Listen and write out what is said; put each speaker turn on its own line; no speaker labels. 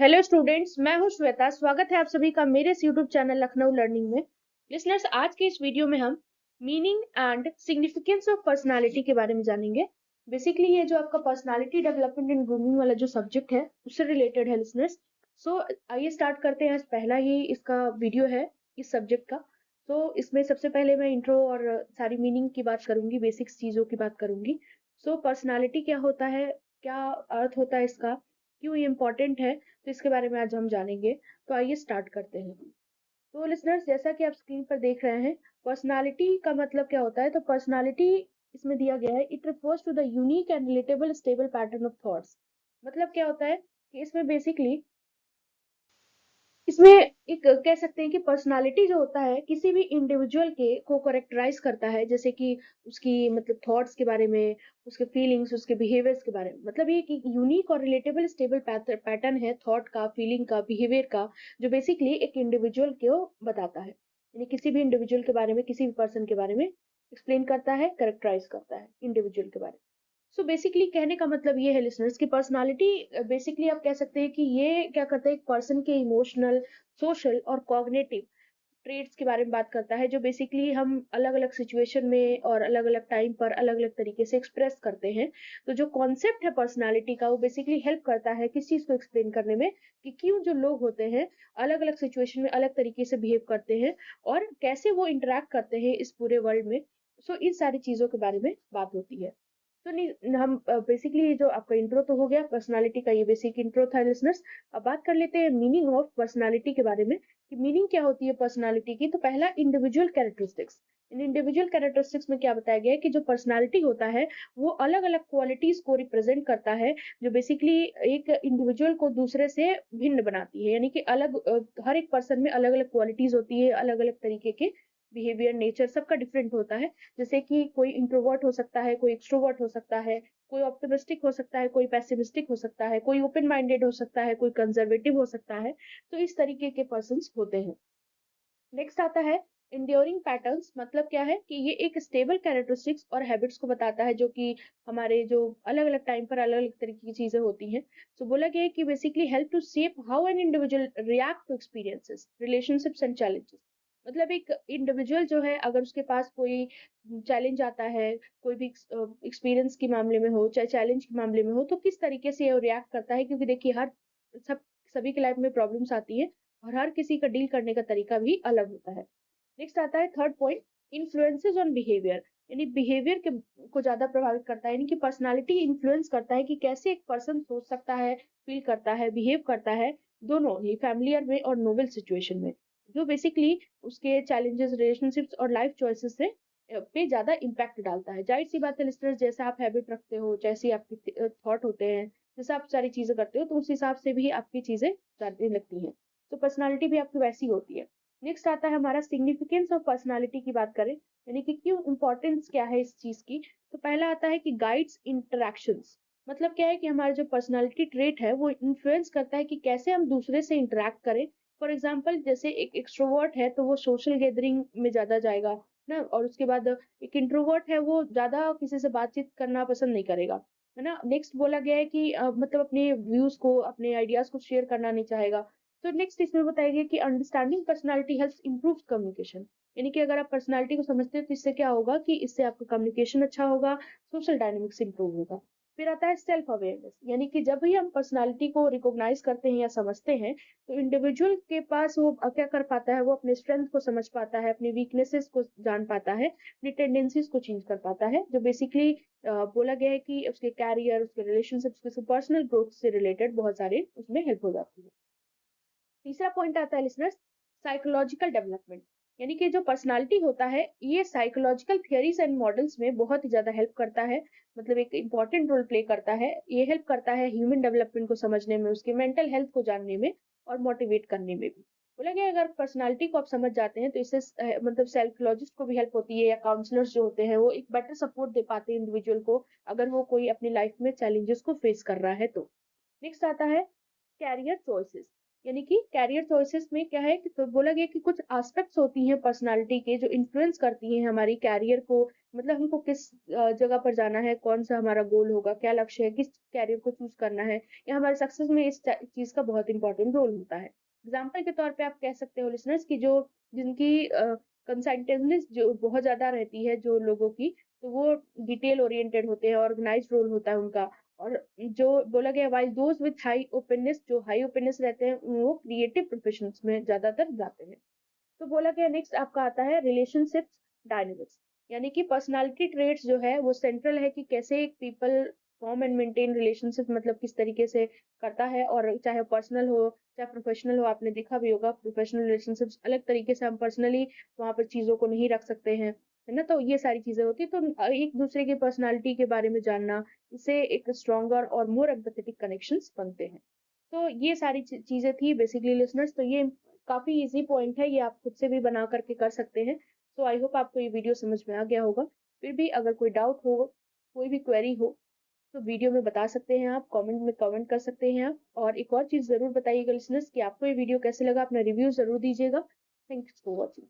Hello students, मैं हूं श्वेता। स्वागत है आप सभी का मेरे इस यूट्यूब चैनल लखनऊ लर्निंग में। लिसनर्स, आज के इस वीडियो में हम meaning and significance of personality के बारे में जानेंगे। बेसिकली ये जो आपका पर्सनालिटी डेवलपमेंट एंड ग्रूमिंग वाला जो सब्जेक्ट है उससे रिलेटेड है लिसनर्स। सो आइए स्टार्ट करते हैं। आज पहला ही इसका वीडियो है इस सब्जेक्ट का। तो इसमें सबसे पहले मैं इंट्रो और सारी मीनिंग की बात करूंगी, बेसिक्स चीजों की बात करूंगी। सो पर्सनालिटी क्या होता है, क्या अर्थ होता है इसका, क्यों ये इम्पोर्टेंट है, तो इसके बारे में आज हम जानेंगे। तो आइए स्टार्ट करते हैं। तो लिसनर्स, जैसा कि आप स्क्रीन पर देख रहे हैं, पर्सनालिटी का मतलब क्या होता है। तो पर्सनालिटी इसमें दिया गया है, it refers to the unique and relatable stable pattern of thoughts. मतलब क्या होता है कि इसमें बेसिकली इसमें एक कह सकते हैं कि पर्सनालिटी जो होता है किसी भी इंडिविजुअल के को करेक्टराइज करता है, जैसे कि उसकी मतलब थॉट्स के बारे में, उसके फीलिंग्स, उसके बिहेवियर्स के बारे में। मतलब ये एक यूनिक और रिलेटेबल स्टेबल पैटर्न है थॉट का, फीलिंग का, बिहेवियर का, जो बेसिकली एक इंडिविजुअल को बताता है, यानी किसी भी इंडिविजुअल के बारे में, किसी भी पर्सन के बारे में एक्सप्लेन करता है, करेक्टराइज करता है इंडिविजुअल के बारे में। सो बेसिकली कहने का मतलब ये है लिसनर्स की पर्सनालिटी बेसिकली आप कह सकते हैं कि ये क्या करता है, एक पर्सन के इमोशनल, सोशल और कॉग्निटिव ट्रेड्स के बारे में बात करता है, जो बेसिकली हम अलग अलग सिचुएशन में और अलग अलग टाइम पर अलग अलग तरीके से एक्सप्रेस करते हैं। तो जो कॉन्सेप्ट है पर्सनालिटी का, वो बेसिकली हेल्प करता है किस चीज को एक्सप्लेन करने में, कि क्यों जो लोग होते हैं अलग अलग सिचुएशन में अलग तरीके से बिहेव करते हैं और कैसे वो इंटरेक्ट करते हैं इस पूरे वर्ल्ड में। सो इन सारी चीजों के बारे में बात होती है। तो नहीं, हम बेसिकली जो आपका इंट्रो तो हो गया पर्सनालिटी का, ये बेसिक इंट्रो था लिसनर्स। अब बात कर लेते हैं मीनिंग ऑफ पर्सनालिटी के बारे में, कि मीनिंग क्या होती है पर्सनालिटी की। तो पहला, इंडिविजुअल कैरेक्टरिस्टिक्स। इन इंडिविजुअल कैरेक्टरिस्टिक्स में क्या बताया गया है कि जो पर्सनालिटी होता है वो अलग अलग क्वालिटीज को रिप्रेजेंट करता है, जो बेसिकली एक इंडिविजुअल को दूसरे से भिन्न बनाती है। यानी कि अलग हर एक पर्सन में अलग अलग क्वालिटीज होती है, अलग अलग तरीके के बिहेवियर, नेचर सबका डिफरेंट होता है। जैसे कि कोई इंट्रोवर्ट हो सकता है, कोई एक्सट्रोवर्ट हो सकता है, कोई ऑप्टिमिस्टिक हो सकता है, कोई पेसिमिस्टिक हो सकता है, कोई ओपन माइंडेड हो सकता है, कोई कंजर्वेटिव हो सकता है। तो इस तरीके के पर्सन्स होते हैं। नेक्स्ट आता है इंड्योरिंग पैटर्न्स। मतलब क्या है कि ये एक स्टेबल कैरेक्टरिस्टिक्स और हैबिट्स को बताता है, जो कि हमारे जो अलग अलग टाइम पर अलग अलग तरीके की चीजें होती हैं। तो बोला गया है कि basically help to shape how an individual react to experiences, relationships and challenges. मतलब एक इंडिविजुअल जो है, अगर उसके पास कोई चैलेंज आता है, कोई भी एक्सपीरियंस के मामले में हो चाहे चैलेंज के मामले में हो, तो किस तरीके से वो रिएक्ट करता है। क्योंकि देखिए, हर सब सभी की लाइफ में प्रॉब्लम्स आती है और हर किसी का डील करने का तरीका भी अलग होता है। नेक्स्ट आता है third point, influences on behaviour. यानी बिहेवियर के को ज्यादा प्रभावित करता है, यानी कि पर्सनालिटी इन्फ्लुएंस करता है कि कैसे एक पर्सन सोच सकता है, फील करता है, बिहेव करता है, दोनों ही फैमिलियर में और नोवेल सिचुएशन में, जो बेसिकली उसके चैलेंजेस, रिलेशनशिप्स और लाइफ चॉइसेस से पे ज्यादा इम्पैक्ट डालता है। जाहिर सी बात है लिस्टर्स, जैसा आप हैबिट रखते हो, जैसे आपके थॉट होते हैं, जैसे आप सारी चीजें करते हो, तो उस हिसाब से भी आपकी चीजें जाने लगती हैं। तो पर्सनालिटी भी आपकी वैसी होती है। नेक्स्ट आता है हमारा सिग्निफिकेंस ऑफ पर्सनालिटी की बात करें, यानी कि क्यों इंपॉर्टेंस क्या है इस चीज की। तो पहला आता है कि गाइड्स इंटरैक्शंस। मतलब क्या है कि हमारा जो पर्सनालिटी ट्रेट है वो इन्फ्लुएंस करता है कि कैसे हम दूसरे से इंटरेक्ट करें। फॉर एग्जाम्पल, जैसे एक एक्सट्रोवर्ट है तो वो सोशल गैदरिंग में ज्यादा जाएगा ना, और उसके बाद एक इंट्रोवर्ट है वो ज्यादा किसी से बातचीत करना पसंद नहीं करेगा, है ना। नेक्स्ट बोला गया है कि मतलब अपने व्यूज को, अपने आइडियाज को शेयर करना नहीं चाहेगा। तो नेक्स्ट इसमें बताया गया कि understanding personality helps improve communication. यानी कि अगर आप पर्सनालिटी को समझते हैं तो इससे क्या होगा कि इससे आपका कम्युनिकेशन अच्छा होगा, सोशल डायनेमिक्स इंप्रूव होगा। फिर आता है सेल्फ अवेयरनेस। यानी कि जब भी हम पर्सनालिटी को रिकॉग्नाइज करते हैं या समझते हैं, तो इंडिविजुअल के पास वो क्या कर पाता है, वो अपने स्ट्रेंथ को समझ पाता है, अपनी वीकनेसेस को जान पाता है, अपनी टेंडेंसीज को चेंज कर पाता है, जो बेसिकली बोला गया है कि उसके कैरियर, उसके रिलेशनशिप्स, उसके पर्सनल ग्रोथ से रिलेटेड बहुत सारे उसमें हेल्प हो जाती है। तीसरा पॉइंट आता है लिसनर्स, साइकोलॉजिकल डेवलपमेंट। यानी कि जो पर्सनालिटी होता है ये साइकोलॉजिकल थियरीज एंड मॉडल्स में बहुत ही ज्यादा हेल्प करता है, मतलब एक इंपॉर्टेंट रोल प्ले करता है। ये हेल्प करता है ह्यूमन डेवलपमेंट को समझने में, उसके मेंटल हेल्थ को जानने में और मोटिवेट करने में भी। बोला गया अगर पर्सनालिटी को आप समझ जाते हैं तो इससे मतलब साइकोलॉजिस्ट को भी हेल्प होती है, या काउंसलर्स जो होते हैं वो एक बेटर सपोर्ट दे पाते हैं इंडिविजुअल को, अगर वो कोई अपनी लाइफ में चैलेंजेस को फेस कर रहा है तो। नेक्स्ट आता है कैरियर चॉइसेस। यानी कि कैरियर चॉइसेस में क्या है कि तो बोला गया कि कुछ एस्पेक्ट्स होती हैं पर्सनालिटी के जो इन्फ्लुएंस करती हैं हमारी कैरियर को, मतलब हमको किस जगह पर जाना है, कौन सा हमारा गोल होगा, क्या लक्ष्य है, किस कैरियर को चूज करना है, या हमारे सक्सेस में इस चीज का बहुत इंपॉर्टेंट रोल होता है। एग्जाम्पल के तौर पे आप कह सकते हो लिसनर्स कि जो जिनकी कंसाइटेडनेस जो बहुत ज्यादा रहती है जो लोगों की, तो वो डिटेल ओरिएंटेड होते हैं, ऑर्गेनाइज रोल होता है उनका। और जो बोला गया while those with high openness, जो हाई ओपननेस रहते हैं वो क्रिएटिव प्रोफेशंस में ज्यादातर जाते हैं। तो बोला गया नेक्स्ट आपका आता है रिलेशनशिप्स डायनेमिक्स, यानी कि पर्सनालिटी ट्रेट्स जो है वो सेंट्रल है कि कैसे एक people form and maintain relationship, मतलब किस तरीके से करता है। और चाहे पर्सनल हो चाहे प्रोफेशनल हो, आपने देखा भी होगा प्रोफेशनल रिलेशनशिप्स अलग तरीके से हम पर्सनली वहां पर चीजों को नहीं रख सकते हैं, है ना। तो ये सारी चीजें होती तो एक दूसरे की पर्सनालिटी के बारे में जानना, इससे एक स्ट्रॉन्गर और मोर एम्पैथेटिक कनेक्शंस बनते हैं। तो ये सारी चीजें थी बेसिकली लिसनर्स। तो ये काफी इजी पॉइंट है, ये आप खुद से भी बना करके कर सकते हैं। सो आई होप आपको ये वीडियो समझ में आ गया होगा। फिर भी अगर कोई डाउट हो, कोई भी क्वेरी हो, तो वीडियो में बता सकते हैं, आप कमेंट में कमेंट कर सकते हैं आप। और एक और चीज जरूर बताइएगा लिसनर्स कि आपको ये वीडियो कैसे लगा, अपना रिव्यू जरूर दीजिएगा। Thanks for watching.